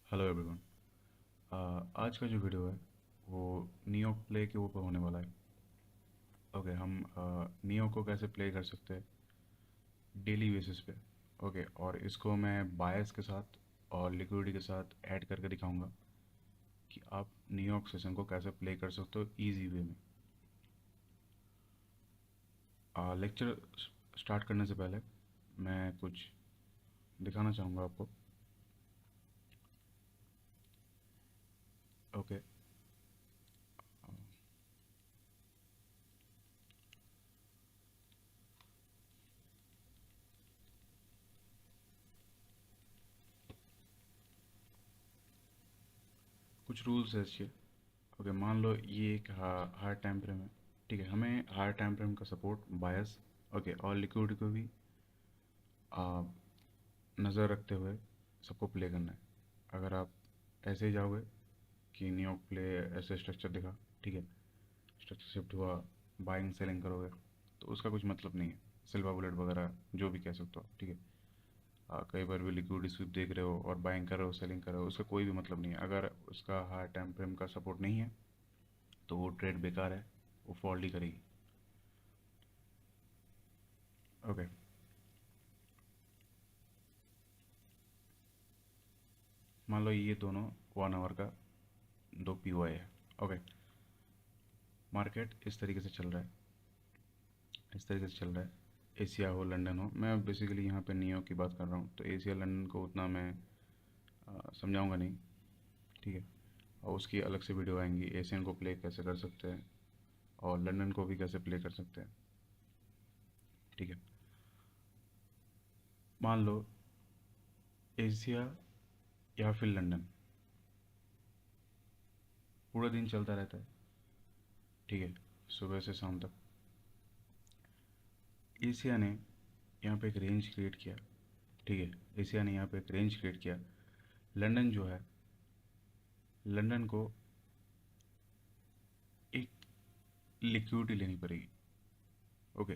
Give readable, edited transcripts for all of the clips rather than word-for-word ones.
Hello everyone. आज का जो वीडियो है वो नियो प्ले के ऊपर होने वाला है। ओके, हम नियो को कैसे प्ले कर सकते हैं डेली बेसिस पे। ओके, और इसको मैं बायस के साथ और लिक्विडिटी के साथ ऐड करके दिखाऊंगा कि आप नियो सेशन को कैसे प्ले कर सकते हो इजी वे में। लेक्चर स्टार्ट करने से पहले मैं कुछ दिखाना चाहूँगा आपको। ओके, कुछ रूल्स है इसके। ओके, मान लो ये एक हायर टाइम फ्रेम है। ठीक है, हमें हायर टाइम फ्रेम का सपोर्ट बायस ओके और लिक्विडिटी को भी नज़र रखते हुए सबको प्ले करना है। अगर आप ऐसे ही जाओगे कि न्यू प्ले ऐसे स्ट्रक्चर दिखा, ठीक है, स्ट्रक्चर शिफ्ट हुआ, बाइंग सेलिंग करोगे तो उसका कुछ मतलब नहीं है। सिल्वर बुलेट वगैरह जो भी कह सकते हो, ठीक है। कई बार भी लिक्विड स्वीप देख रहे हो और बाइंग कर रहे हो, सेलिंग कर रहे हो, उसका कोई भी मतलब नहीं है। अगर उसका हाई टाइम फ्रेम का सपोर्ट नहीं है तो वो ट्रेड बेकार है, वो फॉल्ट ही करेगी। ओके, मान लो ये दोनों 1 आवर का दो पीओआई है। ओके, मार्केट इस तरीके से चल रहा है, इस तरीके से चल रहा है। एशिया हो लंदन हो, मैं बेसिकली यहाँ पे नियो की बात कर रहा हूँ, तो एशिया लंदन को उतना मैं समझाऊंगा नहीं, ठीक है। और उसकी अलग से वीडियो आएंगी, एशियन को प्ले कैसे कर सकते हैं और लंदन को भी कैसे प्ले कर सकते हैं, ठीक है। मान लो एशिया या फिर लंदन पूरा दिन चलता रहता है, ठीक है, सुबह से शाम तक। एशिया ने यहाँ पे एक रेंज क्रिएट किया, ठीक है, एशिया ने यहाँ पे एक रेंज क्रिएट किया। लंदन जो है, लंदन को एक लिक्विडिटी लेनी पड़ेगी। ओके,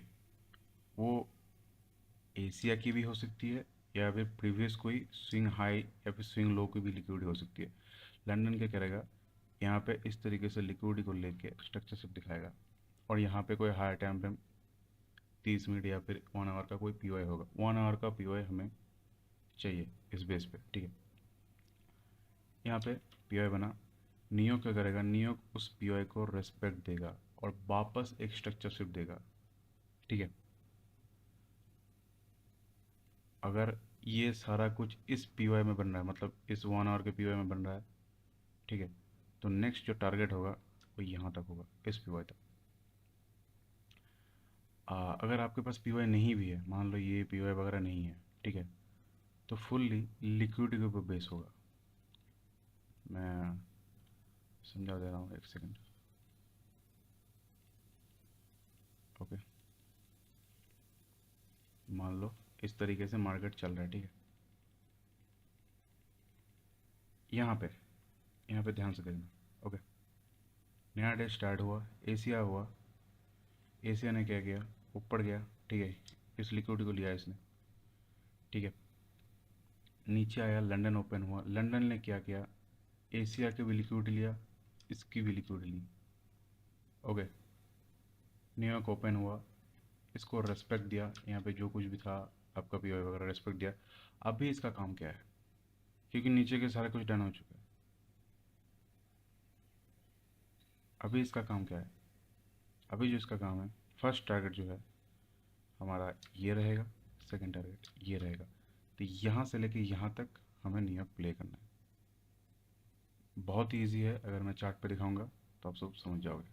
वो एशिया की भी हो सकती है या फिर प्रीवियस कोई स्विंग हाई या फिर स्विंग लो की भी लिक्विडिटी हो सकती है। लंदन क्या करेगा, यहाँ पे इस तरीके से लिक्विडिटी को लेके स्ट्रक्चर शिफ्ट दिखाएगा और यहाँ पे कोई हायर टाइम फ्रेम 30 मिनट या फिर 1 आवर का कोई पीओआई होगा। 1 आवर का पीओआई हमें चाहिए इस बेस पे, ठीक है। यहाँ पे पीओआई बना, नियो क्या करेगा, नियो उस पीओआई को रेस्पेक्ट देगा और वापस एक स्ट्रक्चर शिफ्ट देगा, ठीक है। अगर ये सारा कुछ इस पीओआई में बन रहा है, मतलब इस 1 आवर के पीओआई में बन रहा है, ठीक है, तो नेक्स्ट जो टारगेट होगा वो यहाँ तक होगा, इस पीओआई तक। अगर आपके पास पीओआई नहीं भी है, मान लो ये पीओआई वगैरह नहीं है, ठीक है, तो फुल्ली लिक्विडिटी के ऊपर बेस होगा। मैं समझा दे रहा हूँ, एक सेकंड। ओके, मान लो इस तरीके से मार्केट चल रहा है, ठीक है। यहाँ पे यहाँ पे ध्यान से देखना। ओके, नया डे स्टार्ट हुआ, एशिया हुआ, एशिया ने क्या किया, ऊपर गया, ठीक है, इस लिक्विडिटी को लिया इसने, ठीक है। नीचे आया, लंदन ओपन हुआ, लंदन ने क्या किया, एशिया की भी लिक्विडिटी लिया, इसकी भी लिक्विडिटी ली। ओके, न्यूयॉर्क ओपन हुआ, इसको रेस्पेक्ट दिया, यहाँ पे जो कुछ भी था आपका पी वगैरह रेस्पेक्ट दिया। अभी इसका काम क्या है, क्योंकि नीचे के सारा कुछ डन हो चुका है। अभी इसका काम क्या है, अभी जो इसका काम है, फर्स्ट टारगेट जो है हमारा ये रहेगा, सेकंड टारगेट ये रहेगा। तो यहाँ से लेके यहाँ तक हमें न्यूयॉर्क प्ले करना है। बहुत ही ईजी है, अगर मैं चार्ट पे दिखाऊंगा तो आप सब समझ जाओगे।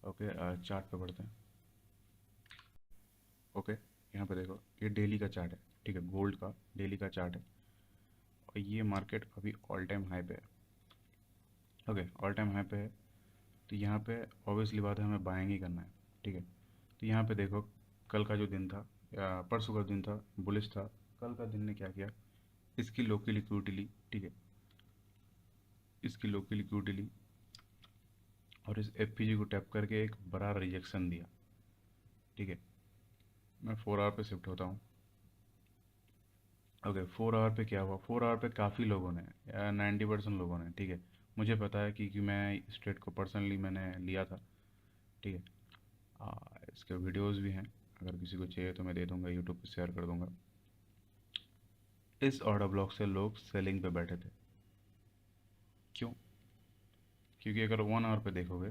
ओके, चार्ट पे बढ़ते हैं। ओके, यहाँ पे देखो, ये डेली का चार्ट है, ठीक है, गोल्ड का डेली का चार्ट है। और ये मार्केट अभी ऑल टाइम हाई पे है। ओके, ऑल टाइम हाई पे है, तो यहाँ पे ऑब्वियसली बात है, हमें बाइंग ही करना है, ठीक है। तो यहाँ पे देखो, कल का जो दिन था या परसों का दिन था, बुलिश था। कल का दिन ने क्या किया, इसकी लो की लिक्विडिटी ली, ठीक है, इसकी लो की लिक्विडिटी ली और इस एफ को टैप करके एक बड़ा रिजेक्शन दिया, ठीक है। मैं 4 आवर पे शिफ्ट होता हूँ। ओके, 4 आवर पे क्या हुआ, 4 आवर पे काफ़ी लोगों ने, 90% लोगों ने, ठीक है, मुझे पता है कि मैं इस ट्रेड को पर्सनली मैंने लिया था, ठीक है। इसके वीडियोस भी हैं, अगर किसी को चाहिए तो मैं दे दूंगा, यूट्यूब पे शेयर कर दूंगा। इस ऑर्डर ब्लॉक से लोग सेलिंग पे बैठे थे। क्यों? क्योंकि अगर 1 आवर पे देखोगे,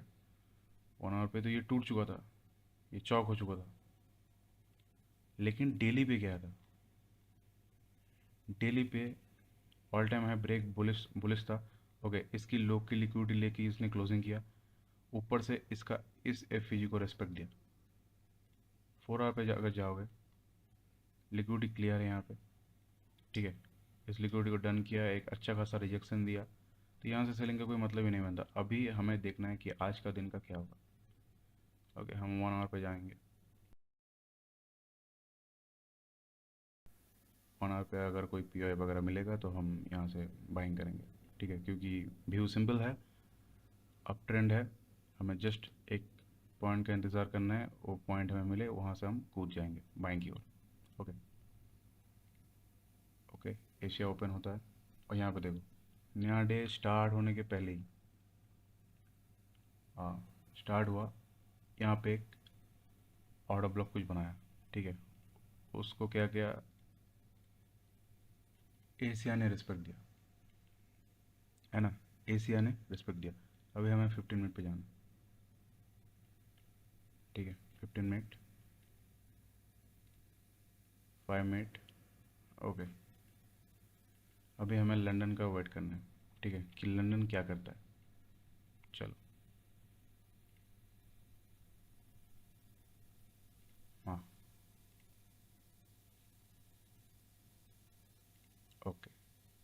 1 आवर पे तो ये टूट चुका था, ये चौक हो चुका था। लेकिन डेली पे क्या था? डेली पे all time high break bullish bullish था। ओके, इसकी लोग की लिक्विडिटी लेके इसने क्लोजिंग किया, ऊपर से इसका इस एफ को रेस्पेक्ट दिया। 4 आवर पे अगर जाओगे, लिक्विडिटी क्लियर है यहाँ पे, ठीक है, इस लिक्विडिटी को डन किया, एक अच्छा खासा रिजेक्शन दिया, तो यहाँ से सेलिंग का कोई मतलब ही नहीं बनता। अभी हमें देखना है कि आज का दिन का क्या होगा। ओके, हम 1 आवर पे जाएंगे। 1 आवर पे अगर कोई पी वगैरह मिलेगा तो हम यहाँ से बाइंग करेंगे, ठीक है, क्योंकि व्यू सिंपल है, अप ट्रेंड है, हमें जस्ट एक पॉइंट का इंतज़ार करना है, वो पॉइंट हमें मिले, वहाँ से हम कूद जाएंगे बाइंग की ओर। ओके। ओके, एशिया ओपन होता है, और यहाँ पे देखो, नया डे स्टार्ट होने के पहले ही, हाँ, स्टार्ट हुआ, यहाँ पे एक ऑर्डर ब्लॉक कुछ बनाया, ठीक है, उसको क्या किया, एशिया ने रिस्पेक्ट दिया, है ना, एशिया ने रिस्पेक्ट दिया। अभी हमें 15 मिनट पे जाना है, ठीक है, 15 मिनट, 5 मिनट। ओके, अभी हमें लंदन का वेट करना है, ठीक है, कि लंदन क्या करता है। चलो, हाँ, ओके,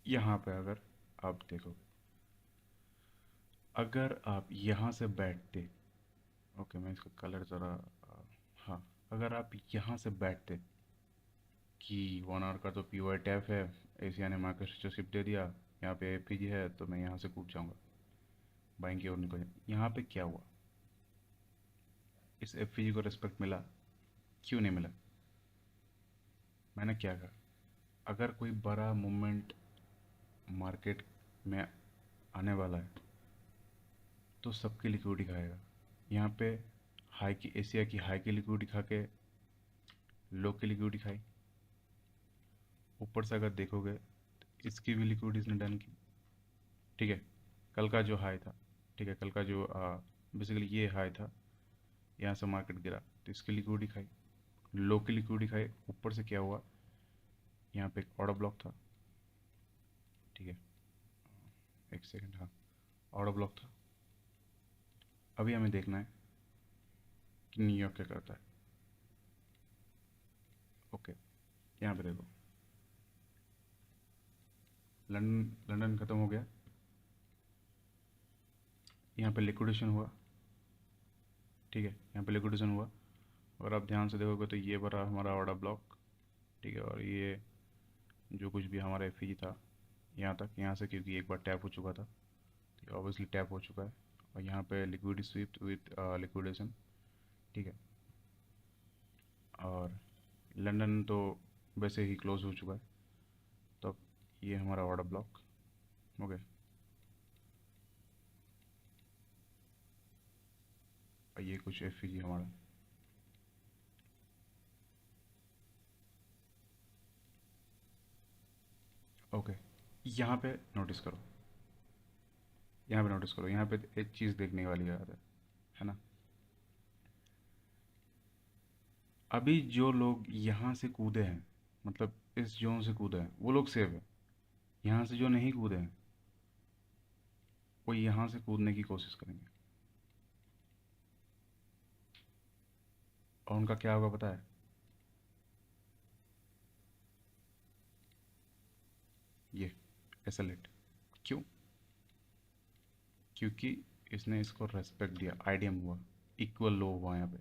यहाँ पे अगर आप देखोगे, अगर आप यहाँ से बैठते, ओके, मैं इसका कलर ज़रा, हाँ, अगर आप यहाँ से बैठते कि 1 आवर का तो पी वाई टैप है, एशिया ने मार्केट शिप दे दिया, यहाँ पे एफ है, तो मैं यहाँ से कूद जाऊँगा बाइंग की ओर निकल जाऊँ। यहाँ पे क्या हुआ, इस एफ को रिस्पेक्ट मिला, क्यों नहीं मिला? मैंने क्या कहा, अगर कोई बड़ा मूवमेंट मार्केट में आने वाला है तो सबकी लिक्विडिटी खाएगा। यहाँ पे हाई की, एशिया की हाई की लिक्विडिटी खा के लो की लिक्विडिटी खाई, ऊपर से अगर देखोगे तो इसकी भी लिक्विडिटी इसने डन की, ठीक है, कल का जो हाई था, ठीक है, कल का जो बेसिकली ये हाई था, यहाँ से मार्केट गिरा तो इसकी लिक्विडिटी खाई, लो की लिक्विडिटी खाई, ऊपर से क्या हुआ, यहाँ पे एक ऑर्डर ब्लॉक था, ठीक है, एक सेकंड, हाँ, ऑर्डर ब्लॉक था। अभी हमें देखना है कि न्यूयॉर्क क्या करता है। ओके, यहाँ पे देखो, लंदन लंदन ख़त्म हो गया, यहाँ पे लिक्विडेशन हुआ, ठीक है, यहाँ पे लिक्विडेशन हुआ, और आप ध्यान से देखोगे तो ये बड़ा हमारा ऑर्डर ब्लॉक, ठीक है, और ये जो कुछ भी हमारा एफ था यहाँ तक, यहाँ से क्योंकि एक बार टैप हो चुका था, तो ऑब्वियसली टैप हो चुका है, और यहाँ पे लिक्विडिटी स्वीप विथ लिक्विडेशन, ठीक है, और लंदन तो वैसे ही क्लोज हो चुका है, तो अब ये हमारा ऑर्डर ब्लॉक। ओके, और ये कुछ एफ हमारा, ओके, यहाँ पे नोटिस करो, यहाँ पे नोटिस करो, यहाँ पे एक चीज़ देखने वाली बात है ना, अभी जो लोग यहाँ से कूदे हैं, मतलब इस जोन से कूदे हैं, वो लोग सेफ है। यहाँ से जो नहीं कूदे हैं, वो यहाँ से कूदने की कोशिश करेंगे, और उनका क्या होगा पता है? ये एसएलएट। क्यों? क्योंकि इसने इसको रेस्पेक्ट दिया, आईडीएम हुआ, इक्वल लो हुआ यहाँ पे,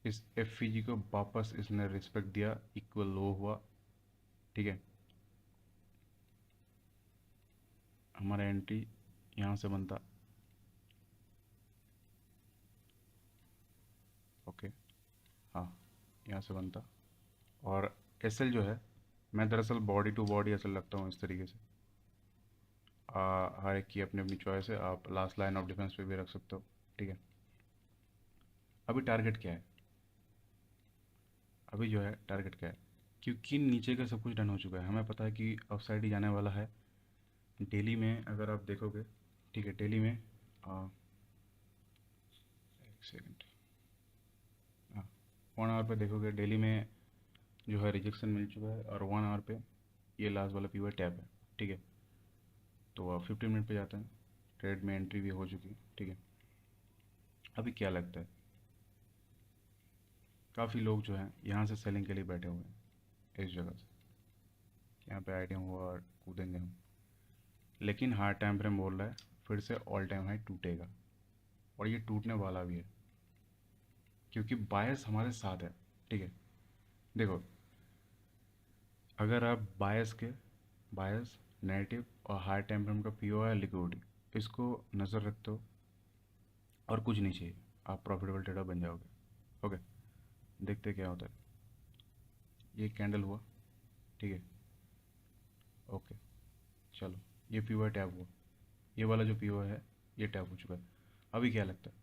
इस एफ को वापस इसने रिस्पेक्ट दिया, इक्वल लो हुआ, ठीक है, हमारा एंट्री यहाँ से बनता। ओके, हाँ, यहाँ से बनता, और एसएल जो है मैं दरअसल बॉडी टू बॉडी असल रखता हूँ इस तरीके से। हर एक की अपनी अपनी चॉइस है, आप लास्ट लाइन ऑफ डिफेंस पे भी रख सकते हो। ठीक है, अभी टारगेट क्या है? अभी जो है टारगेट क्या है, क्योंकि नीचे का सब कुछ डन हो चुका है, हमें पता है कि ऑफसाइड ही जाने वाला है। डेली में अगर आप देखोगे, ठीक है, डेली में एक सेकेंड, हाँ, 1 आवर पे देखोगे डेली में जो है रिजेक्शन मिल चुका है, और 1 आवर पे ये लास्ट वाला पीओ टैप है। ठीक है, तो अब 15 मिनट पे जाते हैं, ट्रेड में एंट्री भी हो चुकी है। ठीक है, अभी क्या लगता है, काफ़ी लोग जो हैं यहाँ से सेलिंग के लिए बैठे हुए हैं इस जगह से, यहाँ पे आइडिया हुआ और कूदेंगे हम, लेकिन हार्ड टाइम फ्रेम बोल रहा है फिर से ऑल टाइम हाई टूटेगा, और ये टूटने वाला भी है, क्योंकि बायस हमारे साथ है। ठीक है, देखो, अगर आप बायस नेगेटिव और हाई टाइम फ्रेम का पीओ है लिक्विडिटी, इसको नज़र रखते हो और कुछ नहीं चाहिए, आप प्रॉफिटेबल ट्रेडर बन जाओगे। ओके, देखते क्या होता है। ये कैंडल हुआ, ठीक है, ओके, चलो, ये पीओ टैप हुआ, ये वाला जो पीओ है ये टैप हो चुका है। अभी क्या लगता है,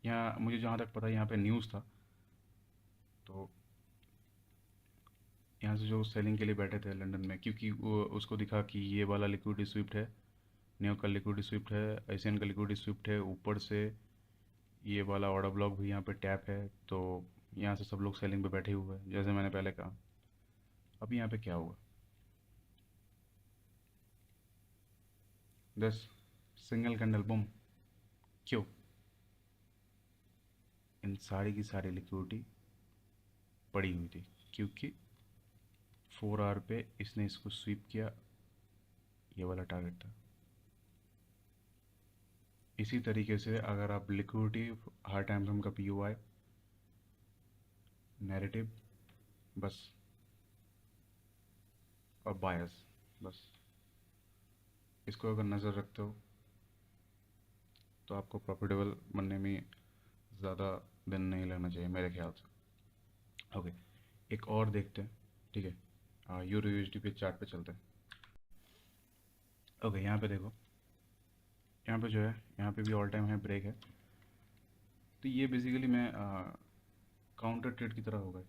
यहाँ मुझे जहाँ तक पता है यहाँ पे न्यूज़ था, तो यहाँ से जो सेलिंग के लिए बैठे थे लंदन में, क्योंकि वो उसको दिखा कि ये वाला लिक्विडिटी स्विफ्ट है, न्यू का लिक्विडिटी स्विफ्ट है, एशियन का लिक्विडिटी स्विफ्ट है, ऊपर से ये वाला ऑर्डर ब्लॉक भी यहाँ पे टैप है, तो यहाँ से सब लोग सेलिंग पे बैठे हुए हैं, जैसे मैंने पहले कहा। अभी यहाँ पे क्या होगा, 10 सिंगल कैंडल बूम, क्यों? इन सारी की सारी लिक्विडिटी पड़ी हुई थी, क्योंकि 4 आवर पे इसने इसको स्वीप किया, ये वाला टारगेट था। इसी तरीके से अगर आप लिक्विडिटी, हर टाइम फ्रेम का पीओआई, नैरेटिव, बस, और बायस, बस, इसको अगर नज़र रखते हो तो आपको प्रॉफिटेबल बनने में ज़्यादा दिन नहीं लगना चाहिए मेरे ख्याल से। ओके, एक और देखते हैं। ठीक है, यूरो यूएसडी पे चार्ट पे चलते हैं। ओके, यहाँ पे देखो, यहाँ पे जो है, यहाँ पे भी ऑल टाइम है, ब्रेक है, तो ये बेसिकली मैं काउंटर ट्रेड की तरह होगा।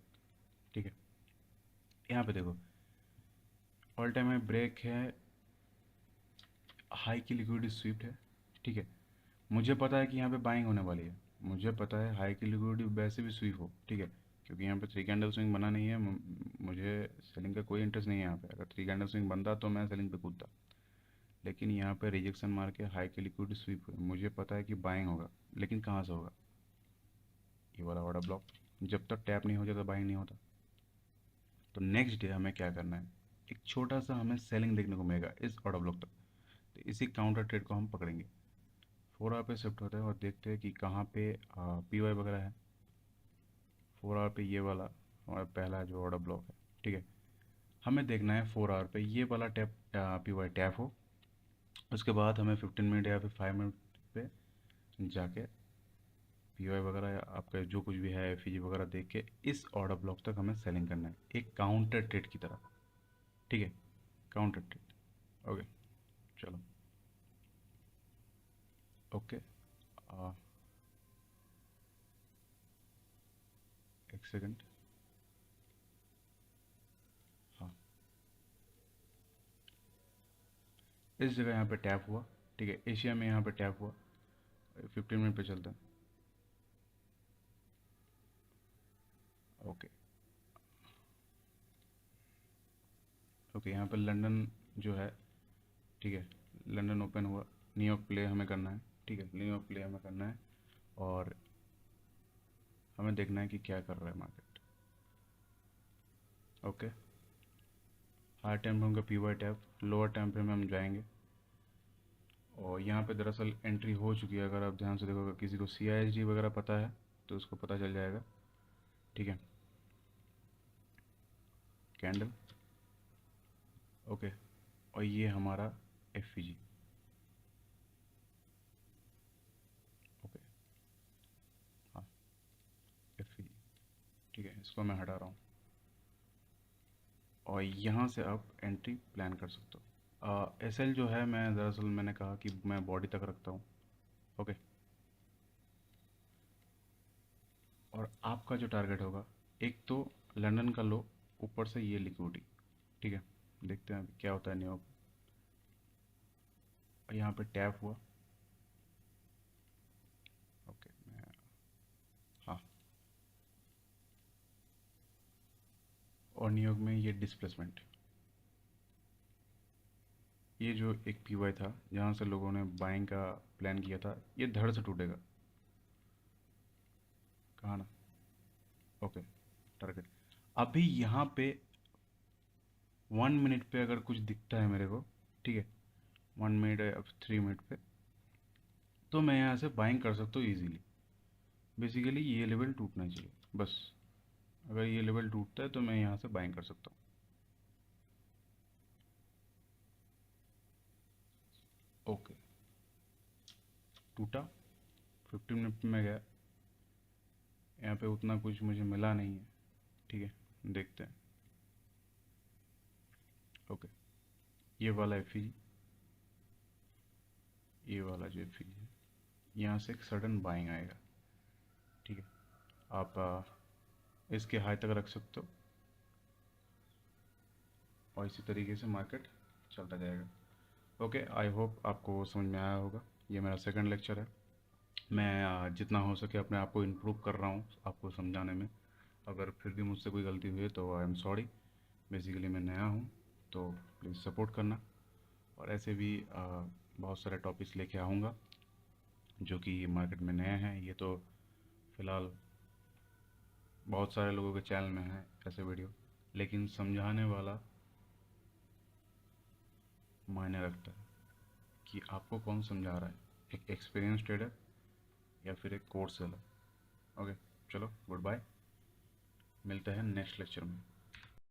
ठीक है, यहाँ पे देखो, ऑल टाइम है, ब्रेक है, हाई की लिक्विडिटी स्वीप्ट है। ठीक है, मुझे पता है कि यहाँ पे बाइंग होने वाली है, मुझे पता है हाई की लिक्विडिटी वैसे भी स्वीप हो। ठीक है, क्योंकि यहाँ पे 3 कैंडल स्विंग बना नहीं है, मुझे सेलिंग का कोई इंटरेस्ट नहीं है यहाँ पे। अगर 3 कैंडल स्विंग बनता तो मैं सेलिंग पे कूदता, लेकिन यहाँ पे रिजेक्शन मार के हाई की लिक्विडिटी स्वीप हुई, मुझे पता है कि बाइंग होगा, लेकिन कहाँ से होगा, ये वाला ऑर्डर ब्लॉक, जब तक टैप नहीं हो जाता बाइंग नहीं होता। तो नेक्स्ट डे हमें क्या करना है, एक छोटा सा हमें सेलिंग देखने को मिलेगा इस ऑर्डर ब्लॉक तक, तो इसी काउंटर ट्रेड को हम पकड़ेंगे। 4 आवर पे शिफ्ट होता है और देखते हैं कि कहाँ पे पीवाई वगैरह है। 4 आवर पे ये वाला हमारा पहला जो ऑर्डर ब्लॉक है। ठीक है, हमें देखना है 4 आवर पे ये वाला टैप, पीवाई टैप हो, उसके बाद हमें 15 मिनट या फिर 5 मिनट पे जाके पीवाई वगैरह या आपका जो कुछ भी है एफईजी वगैरह देख के इस ऑर्डर ब्लॉक तक हमें सेलिंग करना है, एक काउंटर ट्रेड की तरह। ठीक है, काउंटर ट्रेड। ओके, चलो, ओके, एक सेकंड, हाँ, इस जगह यहाँ पे टैप हुआ। ठीक है, एशिया में यहाँ पे टैप हुआ, 15 मिनट पे चलता है। ओके, ओके, यहाँ पे लंदन जो है, ठीक है, लंदन ओपन हुआ, न्यूयॉर्क प्ले हमें करना है। ठीक है, न्यूयॉर्क प्ले हमें करना है, और हमें देखना है कि क्या कर रहा है market. Okay, high time frame का पीवाई टैप, लोअर टाइम फ्रेम में हम जाएंगे, और यहाँ पे दरअसल एंट्री हो चुकी है, अगर आप ध्यान से देखोगे, किसी को CISD वगैरह पता है तो उसको पता चल जाएगा। ठीक है, कैंडल, ओके, और ये हमारा एफईजी। ओके, हाँ, एफईजी, ठीक है, इसको मैं हटा रहा हूँ, और यहाँ से आप एंट्री प्लान कर सकते हो। एस एल जो है, मैं दरअसल मैंने कहा कि मैं बॉडी तक रखता हूँ। ओके, और आपका जो टारगेट होगा, एक तो लंदन का लो, ऊपर से ये लिक्विडिटी। ठीक है, देखते हैं अभी क्या होता है न्यूयॉर्क। यहाँ पे टैप हुआ। ओके, मैं, हाँ, और न्यूयॉर्क में ये डिस्प्लेसमेंट, ये जो एक पीवाई था जहाँ से लोगों ने बाइंग का प्लान किया था, ये धड़ से टूटेगा। कहा ना। ओके, टारगेट अभी यहाँ पे 1 मिनट पे अगर कुछ दिखता है मेरे को, ठीक है, 1 मिनट या 3 मिनट पे, तो मैं यहाँ से बाइंग कर सकता हूँ इजीली। बेसिकली ये लेवल टूटना चाहिए बस। अगर ये लेवल टूटता है तो मैं यहाँ से बाइंग कर सकता हूँ। ओके, टूटा, 15 मिनट में गया, यहाँ पे उतना कुछ मुझे मिला नहीं है। ठीक है, देखते हैं। ओके, ये वाला एफ, ये वाला जो एफ है, यहाँ से एक सडन बाइंग आएगा। ठीक है, आप इसके हाई तक रख सकते हो, और इसी तरीके से मार्केट चलता जाएगा। ओके, आई होप आपको समझ में आया होगा। ये मेरा सेकंड लेक्चर है। मैं जितना हो सके अपने आप को इम्प्रूव कर रहा हूँ आपको समझाने में। अगर फिर भी मुझसे कोई गलती हुई है तो आई एम सॉरी। बेसिकली मैं नया हूँ, तो प्लीज़ सपोर्ट करना। और ऐसे भी बहुत सारे टॉपिक्स लेके आऊँगा जो कि मार्केट में नए हैं। ये तो फ़िलहाल बहुत सारे लोगों के चैनल में है ऐसे वीडियो, लेकिन समझाने वाला मायने रखता है कि आपको कौन समझा रहा है, एक एक्सपीरियंस ट्रेडर या फिर एक कोर्स सेलर। ओके, चलो गुड बाय, मिलते हैं नेक्स्ट लेक्चर में।